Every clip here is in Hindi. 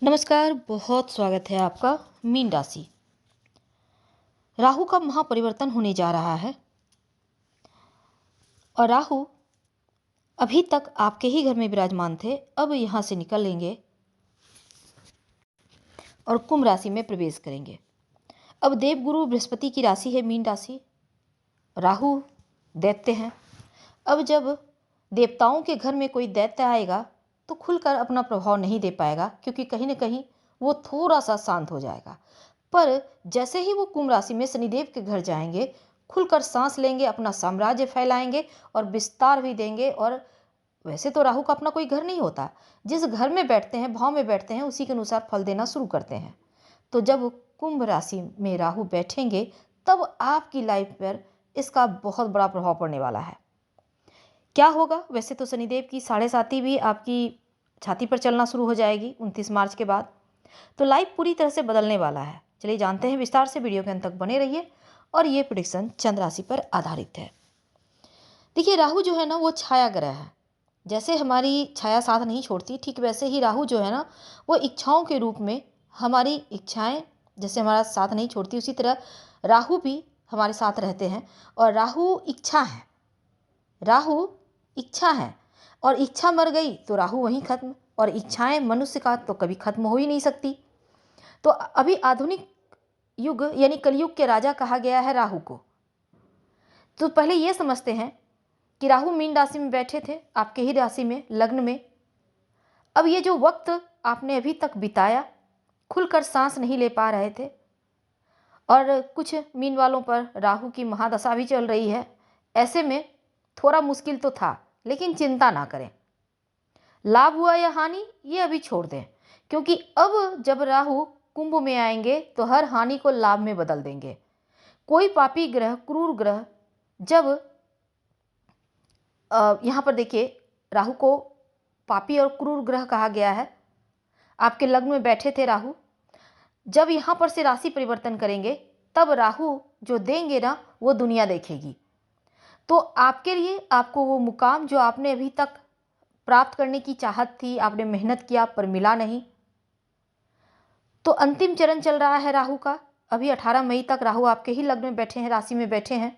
नमस्कार, बहुत स्वागत है आपका। मीन राशि, राहु का महापरिवर्तन होने जा रहा है और राहु अभी तक आपके ही घर में विराजमान थे, अब यहाँ से निकलेंगे और कुंभ राशि में प्रवेश करेंगे। अब देवगुरु बृहस्पति की राशि है मीन राशि, राहु दैत्य हैं। अब जब देवताओं के घर में कोई दैत्य आएगा तो खुलकर अपना प्रभाव नहीं दे पाएगा, क्योंकि कहीं ना कहीं वो थोड़ा सा शांत हो जाएगा। पर जैसे ही वो कुंभ राशि में शनिदेव के घर जाएंगे, खुलकर सांस लेंगे, अपना साम्राज्य फैलाएंगे और विस्तार भी देंगे। और वैसे तो राहु का अपना कोई घर नहीं होता, जिस घर में बैठते हैं, भाव में बैठते हैं, उसी के अनुसार फल देना शुरू करते हैं। तो जब कुंभ राशि में राहु बैठेंगे तब आपकी लाइफ पर इसका बहुत बड़ा प्रभाव पड़ने वाला है। क्या होगा? वैसे तो शनिदेव की 7.5 भी आपकी छाती पर चलना शुरू हो जाएगी 29 मार्च के बाद, तो लाइफ पूरी तरह से बदलने वाला है। चलिए जानते हैं विस्तार से, वीडियो के अंत तक बने रहिए। और ये प्रेडिक्शन चंद्र राशि पर आधारित है। देखिए, राहु जो है ना वो छाया ग्रह है। जैसे हमारी छाया साथ नहीं छोड़ती, ठीक वैसे ही राहु जो है ना वो इच्छाओं के रूप में हमारी इच्छाएं जैसे हमारा साथ नहीं छोड़ती, उसी तरह राहु भी हमारे साथ रहते हैं। और राहु इच्छा है, राहु इच्छा है, और इच्छा मर गई तो राहु वहीं खत्म। और इच्छाएं मनुष्य का तो कभी खत्म हो ही नहीं सकती। तो अभी आधुनिक युग यानी कलयुग के राजा कहा गया है राहु को। तो पहले ये समझते हैं कि राहु मीन राशि में बैठे थे, आपके ही राशि में, लग्न में। अब ये जो वक्त आपने अभी तक बिताया, खुलकर सांस नहीं ले पा रहे थे, और कुछ मीन वालों पर राहु की महादशा भी चल रही है। ऐसे में थोड़ा मुश्किल तो था, लेकिन चिंता ना करें। लाभ हुआ या हानि ये अभी छोड़ दें, क्योंकि अब जब राहु कुंभ में आएंगे तो हर हानि को लाभ में बदल देंगे। कोई पापी ग्रह, क्रूर ग्रह, जब यहाँ पर देखिए, राहु को पापी और क्रूर ग्रह कहा गया है। आपके लग्न में बैठे थे राहु, जब यहाँ पर से राशि परिवर्तन करेंगे तब राहु जो देंगे ना वो दुनिया देखेगी। तो आपके लिए, आपको वो मुकाम जो आपने अभी तक प्राप्त करने की चाहत थी, आपने मेहनत किया पर मिला नहीं, तो अंतिम चरण चल रहा है राहु का। अभी 18 मई तक राहु आपके ही लग्न में बैठे हैं, राशि में बैठे हैं।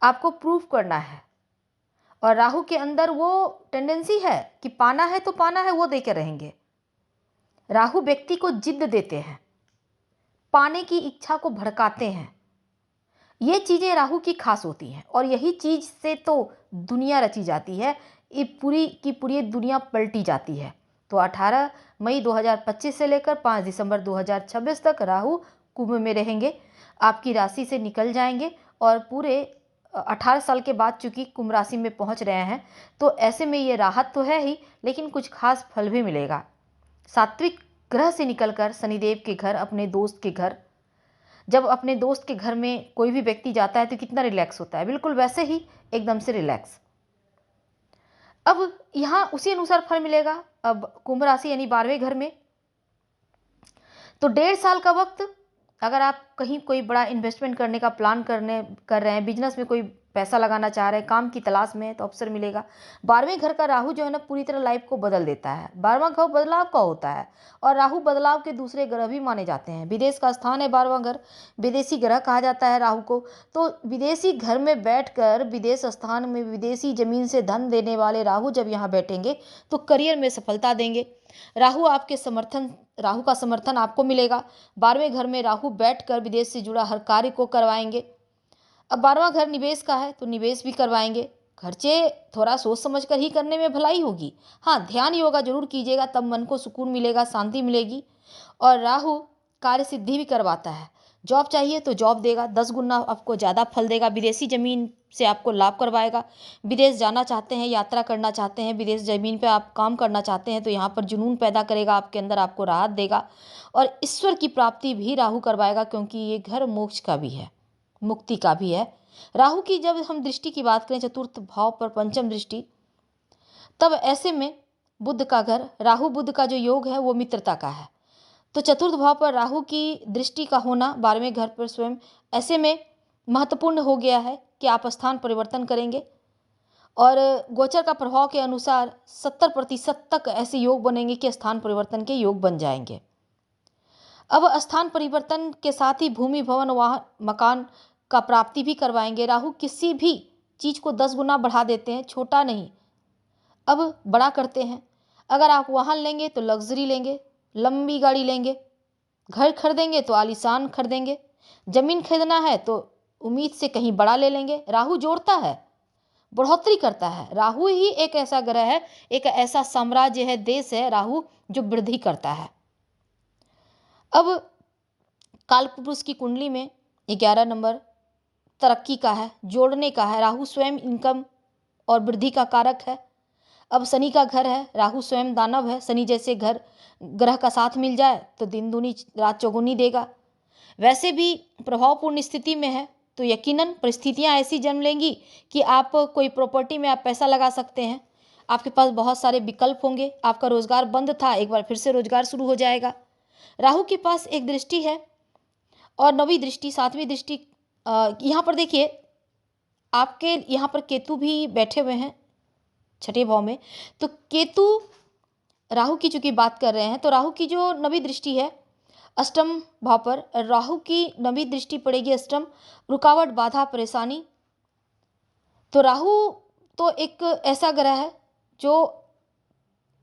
आपको प्रूफ करना है। और राहु के अंदर वो टेंडेंसी है कि पाना है तो पाना है, वो देकर रहेंगे। राहु व्यक्ति को जिद देते हैं, पाने की इच्छा को भड़काते हैं। ये चीज़ें राहु की खास होती हैं, और यही चीज़ से तो दुनिया रची जाती है, ये पूरी की पूरी दुनिया पलटी जाती है। तो 18 मई 2025 से लेकर 5 दिसंबर 2026 तक राहु कुंभ में रहेंगे, आपकी राशि से निकल जाएंगे। और पूरे 18 साल के बाद चूंकि कुंभ राशि में पहुंच रहे हैं, तो ऐसे में ये राहत तो है ही, लेकिन कुछ खास फल भी मिलेगा। सात्विक ग्रह से निकलकर शनिदेव के घर, अपने दोस्त के घर, जब अपने दोस्त के घर में कोई भी व्यक्ति जाता है तो कितना रिलैक्स होता है, बिल्कुल वैसे ही एकदम से रिलैक्स। अब यहाँ उसी अनुसार फल मिलेगा। अब कुंभ राशि यानी 12वें घर में, तो 1.5 साल का वक्त, अगर आप कहीं कोई बड़ा इन्वेस्टमेंट करने का प्लान कर रहे हैं, बिजनेस में कोई पैसा लगाना चाह रहे हैं, काम की तलाश में है, तो अवसर मिलेगा। 12वें घर का राहु जो है ना पूरी तरह लाइफ को बदल देता है। 12वां घर बदलाव का होता है, और राहु बदलाव के दूसरे ग्रह भी माने जाते हैं। विदेश का स्थान है 12वां घर, विदेशी ग्रह कहा जाता है राहु को। तो विदेशी घर में बैठकर, विदेश स्थान में विदेशी जमीन से धन देने वाले राहु जब यहाँ बैठेंगे तो करियर में सफलता देंगे। राहु का समर्थन आपको मिलेगा। 12वें घर में राहु बैठकर विदेश से जुड़ा हर कार्य को करवाएंगे। अब 12वां घर निवेश का है, तो निवेश भी करवाएंगे। खर्चे थोड़ा सोच समझ कर ही करने में भलाई होगी। हाँ, ध्यान योगा जरूर कीजिएगा, तब मन को सुकून मिलेगा, शांति मिलेगी। और राहु कार्य सिद्धि भी करवाता है। जॉब चाहिए तो जॉब देगा, 10 गुना आपको ज़्यादा फल देगा। विदेशी ज़मीन से आपको लाभ करवाएगा। विदेश जाना चाहते हैं, यात्रा करना चाहते हैं, विदेश ज़मीन पे आप काम करना चाहते हैं, तो यहाँ पर जुनून पैदा करेगा आपके अंदर, आपको राहत देगा। और ईश्वर की प्राप्ति भी राहु करवाएगा, क्योंकि ये घर मोक्ष का भी है, मुक्ति का भी है। राहु की जब हम दृष्टि की बात करें, चतुर्थ भाव पर पंचम दृष्टि, तब ऐसे में बुध का घर, राहु बुध का जो योग है वो मित्रता का है। तो चतुर्थ भाव पर राहु की दृष्टि का होना 12वें घर पर स्वयं ऐसे में महत्वपूर्ण हो गया है कि आप स्थान परिवर्तन करेंगे। और गोचर का प्रभाव के अनुसार 70% तक ऐसे योग बनेंगे कि स्थान परिवर्तन के योग बन जाएंगे। अब स्थान परिवर्तन के साथ ही भूमि, भवन, वाहन, मकान का प्राप्ति भी करवाएंगे। राहु किसी भी चीज़ को 10 गुना बढ़ा देते हैं, छोटा नहीं, अब बड़ा करते हैं। अगर आप वाहन लेंगे तो लग्जरी लेंगे, लंबी गाड़ी लेंगे, घर खरीदेंगे तो आलीशान खरीदेंगे, जमीन खरीदना है तो उम्मीद से कहीं बड़ा ले लेंगे। राहु जोड़ता है, बढ़ोतरी करता है। राहु ही एक ऐसा ग्रह है, एक ऐसा साम्राज्य है, देश है राहु, जो वृद्धि करता है। अब कालपुरुष की कुंडली में 11 नंबर तरक्की का है, जोड़ने का है। राहु स्वयं इनकम और वृद्धि का कारक है। अब शनि का घर है, राहु स्वयं दानव है। शनि जैसे घर ग्रह का साथ मिल जाए तो दिन दूनी रात चौगुनी देगा। वैसे भी प्रभावपूर्ण स्थिति में है तो यकीनन परिस्थितियां ऐसी जन्म लेंगी कि आप कोई प्रॉपर्टी में आप पैसा लगा सकते हैं। आपके पास बहुत सारे विकल्प होंगे। आपका रोजगार बंद था, एक बार फिर से रोजगार शुरू हो जाएगा। राहु के पास एक दृष्टि है और 9वीं दृष्टि, 7वीं दृष्टि। यहाँ पर देखिए, आपके यहाँ पर केतु भी बैठे हुए हैं 6ठे भाव में। तो केतु राहु की चूंकि बात कर रहे हैं, तो राहु की जो 9वीं दृष्टि है अष्टम भाव पर, राहु की 9वीं दृष्टि पड़ेगी अष्टम, रुकावट, बाधा, परेशानी। तो राहु तो एक ऐसा ग्रह है जो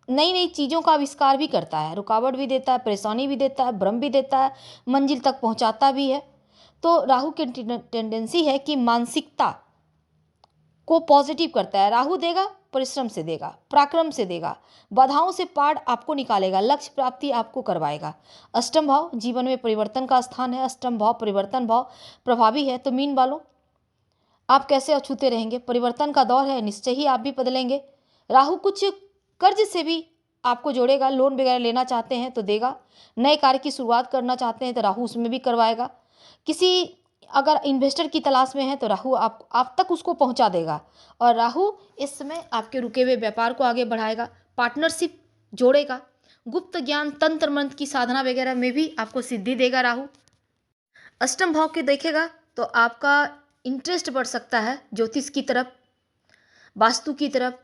नई नई चीज़ों का आविष्कार भी करता है, रुकावट भी देता है, परेशानी भी देता है, भ्रम भी देता है, मंजिल तक पहुंचाता भी है। तो राहु की टेंडेंसी है कि मानसिकता को पॉजिटिव करता है। राहु देगा, परिश्रम से देगा, पराक्रम से देगा, बाधाओं से पार आपको निकालेगा, लक्ष्य प्राप्ति आपको करवाएगा। अष्टम भाव जीवन में परिवर्तन का स्थान है। अष्टम भाव परिवर्तन भाव प्रभावी है। तो मीन वालों, आप कैसे अछूते रहेंगे? परिवर्तन का दौर है, निश्चय ही आप भी बदलेंगे। राहु कुछ कर्ज से भी आपको जोड़ेगा। लोन वगैरह लेना चाहते हैं तो देगा। नए कार्य की शुरुआत करना चाहते हैं तो राहु उसमें भी करवाएगा। किसी अगर इन्वेस्टर की तलाश में है तो राहु आप तक उसको पहुंचा देगा। और राहु इस समय आपके रुके हुए व्यापार को आगे बढ़ाएगा, पार्टनरशिप जोड़ेगा, गुप्त ज्ञान, तंत्र मंत्र की साधना वगैरह में भी आपको सिद्धि देगा राहु। अष्टम भाव के देखेगा तो आपका इंटरेस्ट बढ़ सकता है ज्योतिष की तरफ, वास्तु की तरफ।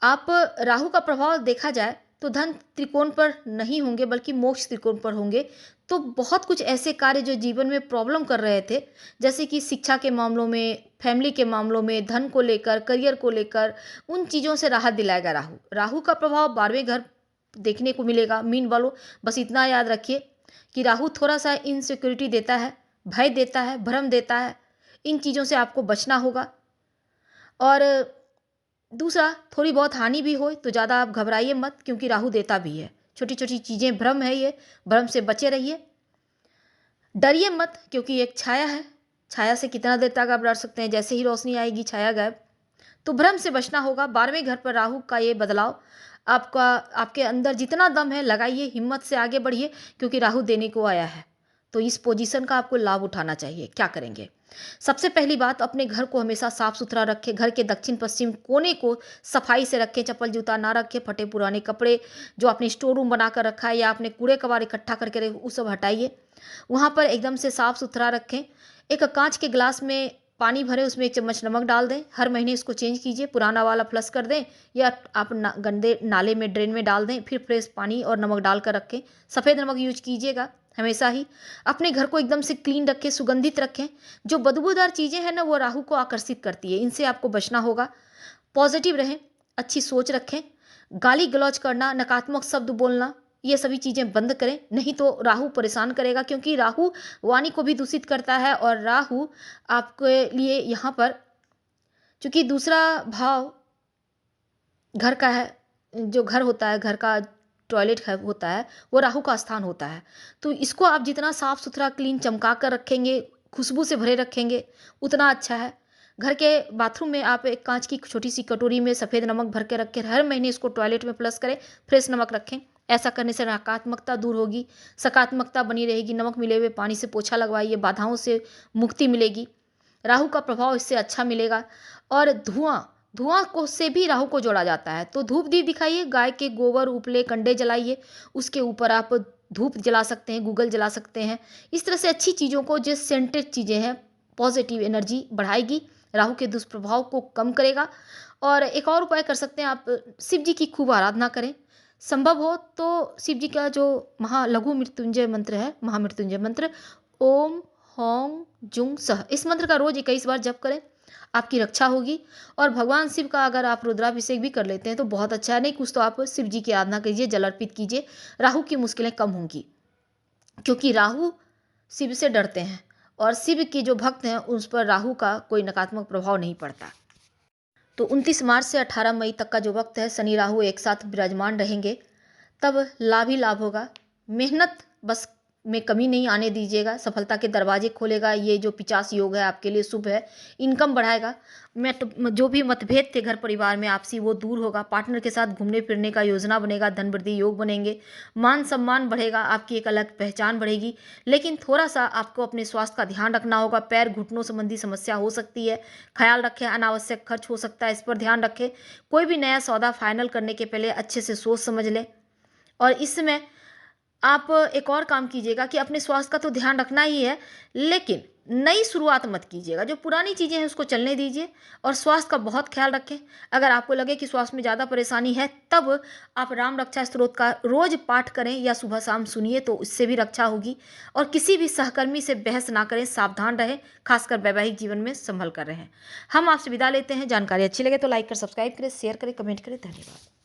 आप राहु का प्रभाव देखा जाए तो धन त्रिकोण पर नहीं होंगे बल्कि मोक्ष त्रिकोण पर होंगे। तो बहुत कुछ ऐसे कार्य जो जीवन में प्रॉब्लम कर रहे थे, जैसे कि शिक्षा के मामलों में, फैमिली के मामलों में, धन को लेकर, करियर को लेकर, उन चीज़ों से राहत दिलाएगा राहु। राहु का प्रभाव 12वें घर देखने को मिलेगा। मीन वालों, बस इतना याद रखिए कि राहु थोड़ा सा इनसिक्योरिटी देता है, भय देता है, भ्रम देता है। इन चीज़ों से आपको बचना होगा। और दूसरा, थोड़ी बहुत हानि भी हो तो ज़्यादा आप घबराइए मत, क्योंकि राहु देता भी है। छोटी छोटी चीज़ें भ्रम है, ये भ्रम से बचे रहिए। डरिए मत, क्योंकि एक छाया है। छाया से कितना देर तक आप डर सकते हैं? जैसे ही रोशनी आएगी छाया गायब। तो भ्रम से बचना होगा। 12वें घर पर राहु का ये बदलाव आपके अंदर जितना दम है लगाइए, हिम्मत से आगे बढ़िए, क्योंकि राहु देने को आया है। तो इस पोजीशन का आपको लाभ उठाना चाहिए। क्या करेंगे? सबसे पहली बात, अपने घर को हमेशा साफ सुथरा रखें। घर के दक्षिण पश्चिम कोने को सफाई से रखें। चप्पल जूता ना रखें। फटे पुराने कपड़े जो आपने स्टोर रूम बनाकर रखा है या आपने कूड़े कबाड़ इकट्ठा करके रखे, वो सब हटाइए। वहाँ पर एकदम से साफ सुथरा रखें। एक कांच के गिलास में पानी भरें, उसमें 1 चम्मच नमक डाल दें। हर महीने इसको चेंज कीजिए। पुराना वाला फ्लश कर दें या आप गंदे नाले में, ड्रेन में डाल दें। फिर फ्रेश पानी और नमक डाल कर रखें। सफ़ेद नमक यूज कीजिएगा हमेशा ही। अपने घर को एकदम से क्लीन रखें, सुगंधित रखें। जो बदबूदार चीज़ें हैं ना, वो राहु को आकर्षित करती है, इनसे आपको बचना होगा। पॉजिटिव रहें, अच्छी सोच रखें। गाली गलौज करना, नकारात्मक शब्द बोलना, ये सभी चीज़ें बंद करें, नहीं तो राहु परेशान करेगा। क्योंकि राहु वाणी को भी दूषित करता है और राहु आपके लिए यहाँ पर, चूँकि दूसरा भाव घर का है, जो घर होता है, घर का टॉयलेट होता है, वो राहु का स्थान होता है। तो इसको आप जितना साफ़ सुथरा, क्लीन, चमका कर रखेंगे, खुशबू से भरे रखेंगे, उतना अच्छा है। घर के बाथरूम में आप एक कांच की छोटी सी कटोरी में सफ़ेद नमक भर के रखें। हर महीने इसको टॉयलेट में फ्लश करें, फ्रेश नमक रखें। ऐसा करने से नकारात्मकता दूर होगी, सकारात्मकता बनी रहेगी। नमक मिले हुए पानी से पोछा लगवाइए, बाधाओं से मुक्ति मिलेगी, राहु का प्रभाव इससे अच्छा मिलेगा। और धुआं को से भी राहु को जोड़ा जाता है। तो धूप दीप दिखाइए, गाय के गोबर, उपले, कंडे जलाइए, उसके ऊपर आप धूप जला सकते हैं, गूगल जला सकते हैं। इस तरह से अच्छी चीज़ों को, जो सेंटेड चीज़ें हैं, पॉजिटिव एनर्जी बढ़ाएगी, राहु के दुष्प्रभाव को कम करेगा। और एक और उपाय कर सकते हैं आप, शिव जी की खूब आराधना करें। संभव हो तो शिव जी का जो लघु मृत्युंजय मंत्र है, महामृत्युंजय मंत्र, ओम होंग जुंग सह, इस मंत्र का रोज 21 बार जप करें, आपकी रक्षा होगी। और भगवान शिव का अगर आप रुद्राभिषेक भी कर लेते हैं तो बहुत अच्छा है, नहीं कुछ तो आप शिव जी की आराधना कीजिए, जल अर्पित कीजिए, राहु की मुश्किलें कम होंगी। क्योंकि राहु शिव से डरते हैं और शिव के जो भक्त हैं उस पर राहु का कोई नकारात्मक प्रभाव नहीं पड़ता। तो 29 मार्च से 18 मई तक का जो वक्त है, शनि राहु एक साथ विराजमान रहेंगे, तब लाभ ही लाभ होगा। मेहनत बस में कमी नहीं आने दीजिएगा, सफलता के दरवाजे खोलेगा। ये जो 50 योग है आपके लिए शुभ है, इनकम बढ़ाएगा। जो भी मतभेद थे घर परिवार में आपसी, वो दूर होगा। पार्टनर के साथ घूमने फिरने का योजना बनेगा, धन वृद्धि योग बनेंगे, मान सम्मान बढ़ेगा, आपकी एक अलग पहचान बढ़ेगी। लेकिन थोड़ा सा आपको अपने स्वास्थ्य का ध्यान रखना होगा, पैर घुटनों संबंधी समस्या हो सकती है, ख्याल रखें। अनावश्यक खर्च हो सकता है, इस पर ध्यान रखें। कोई भी नया सौदा फाइनल करने के पहले अच्छे से सोच समझ लें। और इस समय आप एक और काम कीजिएगा कि अपने स्वास्थ्य का तो ध्यान रखना ही है, लेकिन नई शुरुआत मत कीजिएगा। जो पुरानी चीज़ें हैं उसको चलने दीजिए और स्वास्थ्य का बहुत ख्याल रखें। अगर आपको लगे कि स्वास्थ्य में ज़्यादा परेशानी है, तब आप राम रक्षा स्तोत्र का रोज पाठ करें या सुबह शाम सुनिए, तो इससे भी रक्षा होगी। और किसी भी सहकर्मी से बहस ना करें, सावधान रहें, खासकर वैवाहिक जीवन में संभल कर रहें। हम आपसे विदा लेते हैं। जानकारी अच्छी लगे तो लाइक कर, सब्सक्राइब करें, शेयर करें, कमेंट करें। धन्यवाद।